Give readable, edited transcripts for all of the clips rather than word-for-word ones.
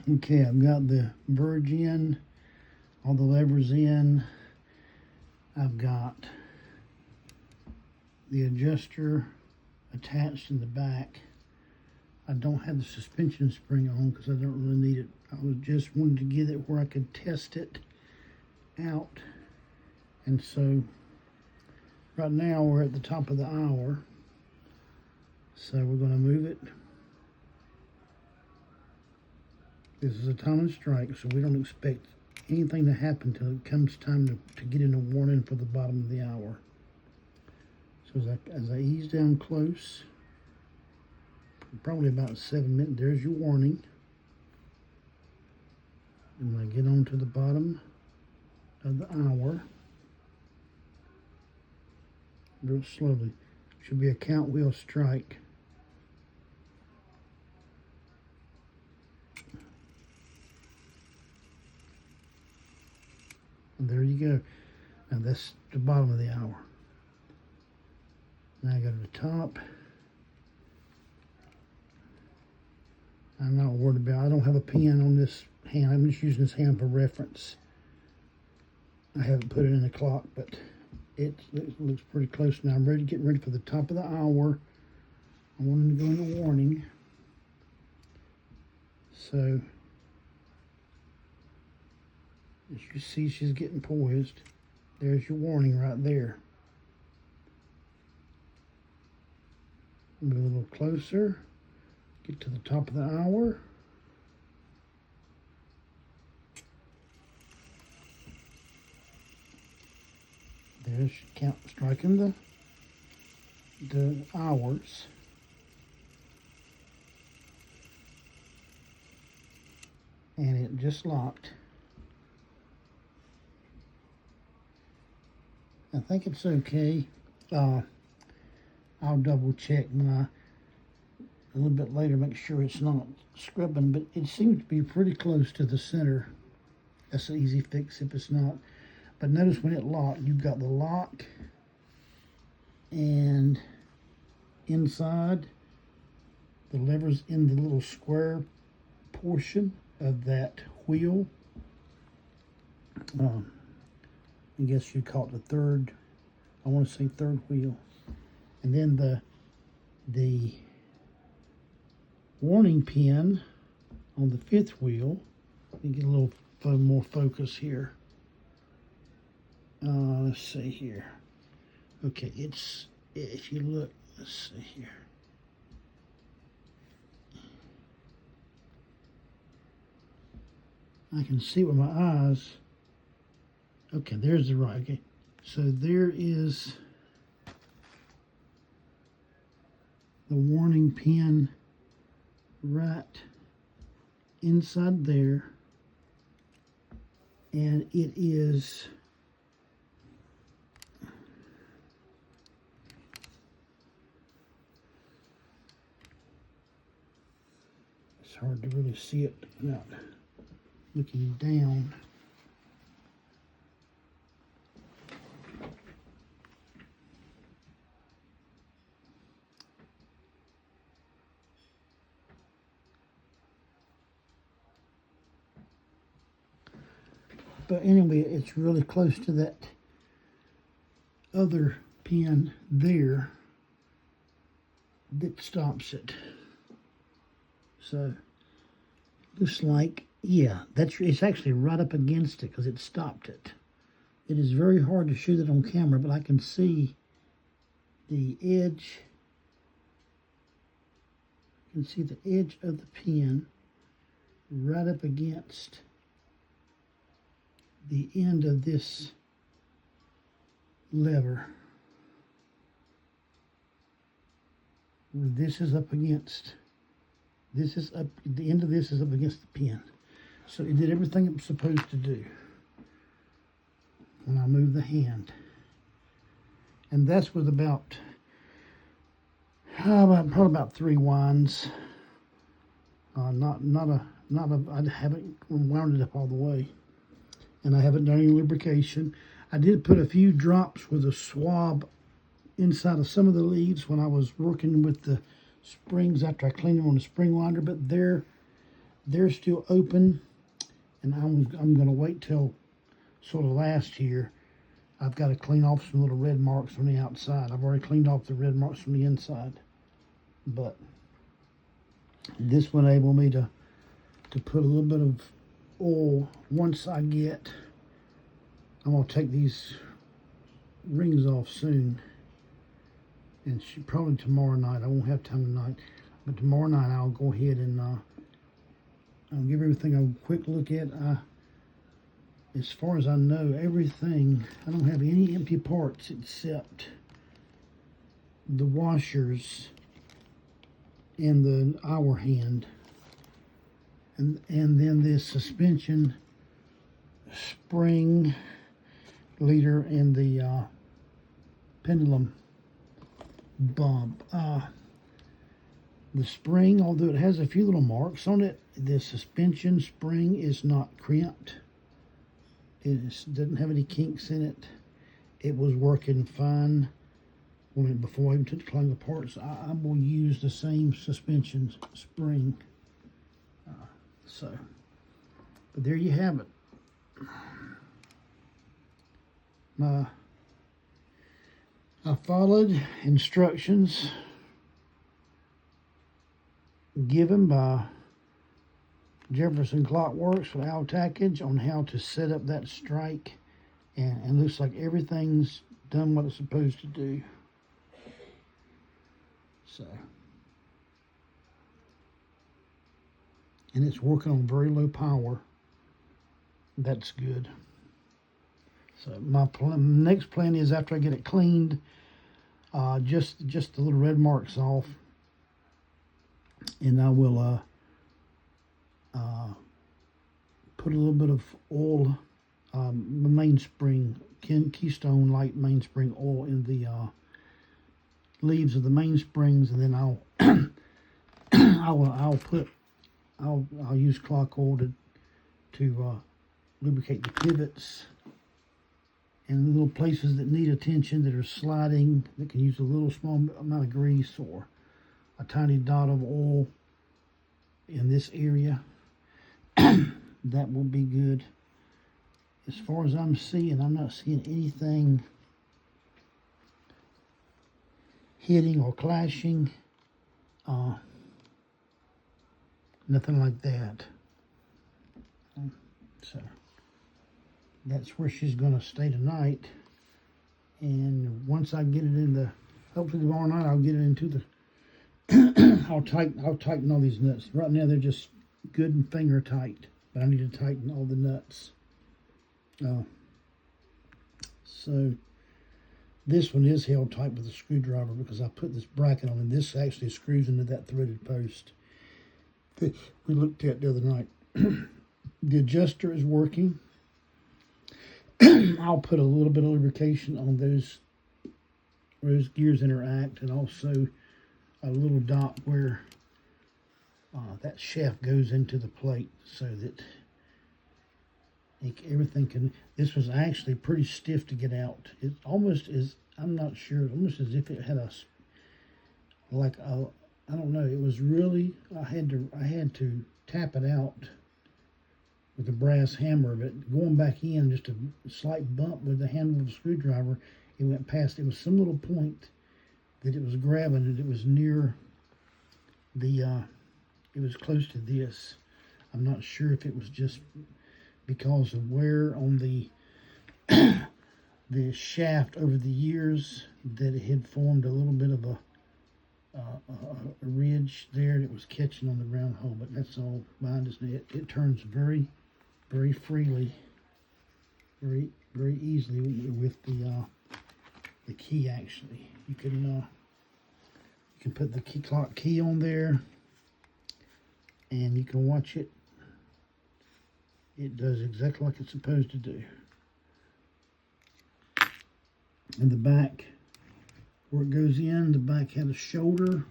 Okay, I've got the verge in, all the levers in. I've got the adjuster attached in the back. I don't have the suspension spring on because I don't really need it. I was just wanted to get it where I could test it out. And so right now we're at the top of the hour. So we're going to move it. This is a time and strike, so we don't expect anything to happen until it comes time to get in a warning for the bottom of the hour. So as I ease down close, probably about 7 minutes, there's your warning. And when I get on to the bottom of the hour, real slowly, should be a count wheel strike. And there you go. Now that's the bottom of the hour. Now I go to the top. I'm not worried about, I don't have a pin on this hand. I'm just using this hand for reference. I haven't put it in the clock, but it looks pretty close now. I'm ready to get ready for the top of the hour. I wanted to go into warning. So, as you see, she's getting poised. There's your warning right there. Move a little closer. Get to the top of the hour. There's striking the hours. And it just locked. I think it's okay. I'll double check when a little bit later, make sure it's not scrubbing, but it seems to be pretty close to the center. That's an easy fix if it's not. But notice when it locked, you've got the lock, and inside the levers in the little square portion of that wheel. I guess you call it the third, I want to say third wheel. And then the warning pin on the fifth wheel. Let me get a little more focus here. Let's see here. Okay, if you look, let's see here. I can see with my eyes. Okay, there's the right. Okay, so there is the warning pin right inside there, and it is it's hard to really see it without looking down. But anyway, it's really close to that other pin there that stops it. So, looks like, yeah, it's actually right up against it because it stopped it. It is very hard to shoot it on camera, but I can see the edge. You can see the edge of the pin right up against the end of this lever. Where this is up against, this is up, the end of this is up against the pin. So it did everything it was supposed to do when I moved the hand. And that's with probably about 3 winds. I haven't wound it up all the way. And I haven't done any lubrication. I did put a few drops with a swab inside of some of the leads when I was working with the springs after I cleaned them on the spring winder, but they're they're still open, and I'm going to wait till sort of last here. I've got to clean off some little red marks from the outside. I've already cleaned off the red marks from the inside, but this will enable me to put a little bit of oil once I get. I'm going to take these rings off soon, and probably tomorrow night. I won't have time tonight, but tomorrow night I'll go ahead and I'll give everything a quick look at. As far as I know, everything, I don't have any empty parts except the washers and the hour hand, and then this suspension spring leader and the pendulum bob. The spring, although it has a few little marks on it, the suspension spring is not crimped. It doesn't have any kinks in it. It was working fine before I even took the clean the parts. I will use the same suspension spring. But there you have it. I followed instructions given by Jefferson Clockworks with Al Tackage on how to set up that strike, and looks like everything's done what it's supposed to do. So, and it's working on very low power. That's good. So my next plan is, after I get it cleaned, just the little red marks off, and I will put a little bit of oil, mainspring, Keystone Light mainspring oil in the leaves of the mainsprings, and then I'll use clock oil to lubricate the pivots and little places that need attention, that are sliding, that can use a little small amount of grease or a tiny dot of oil in this area. That will be good. As far as I'm seeing, I'm not seeing anything hitting or clashing. Nothing like that. So that's where she's going to stay tonight. And once I get it in the, hopefully tomorrow night, I'll get it into the, I'll tighten all these nuts. Right now they're just good and finger tight, but I need to tighten all the nuts. So this one is held tight with a screwdriver because I put this bracket on, and this actually screws into that threaded post that we looked at the other night. The adjuster is working. I'll put a little bit of lubrication on those gears interact, and also a little dot where that shaft goes into the plate, so that everything can. This was actually pretty stiff to get out. It almost is, I'm not sure, almost as if it had I don't know, it was really, I had to tap it out with a brass hammer, but going back in, just a slight bump with the handle of the screwdriver, it went past. It was some little point that it was grabbing, and it was near the, it was close to this. I'm not sure if it was just because of wear on the the shaft over the years, that it had formed a little bit of a ridge there, and it was catching on the round hole. But that's all behind us. It turns very, very freely, very, very easily with the key. Actually, you can put the clock key on there, and you can watch it. It does exactly like it's supposed to do. In the back, where it goes in, the back had a shoulder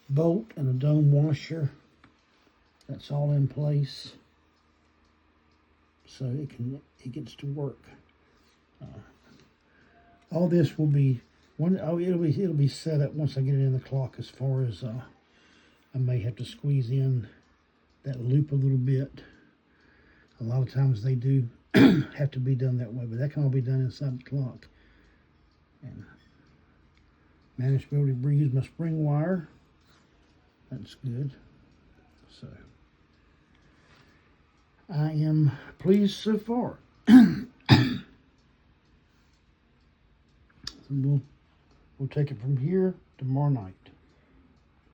bolt and a dome washer. That's all in place, so it gets to work. All this will be it'll be set up once I get it in the clock. As far as I may have to squeeze in that loop a little bit. A lot of times they do have to be done that way, but that can all be done inside the clock. And managed to be able to reuse my spring wire. That's good. So I am pleased so far. So we'll take it from here tomorrow night.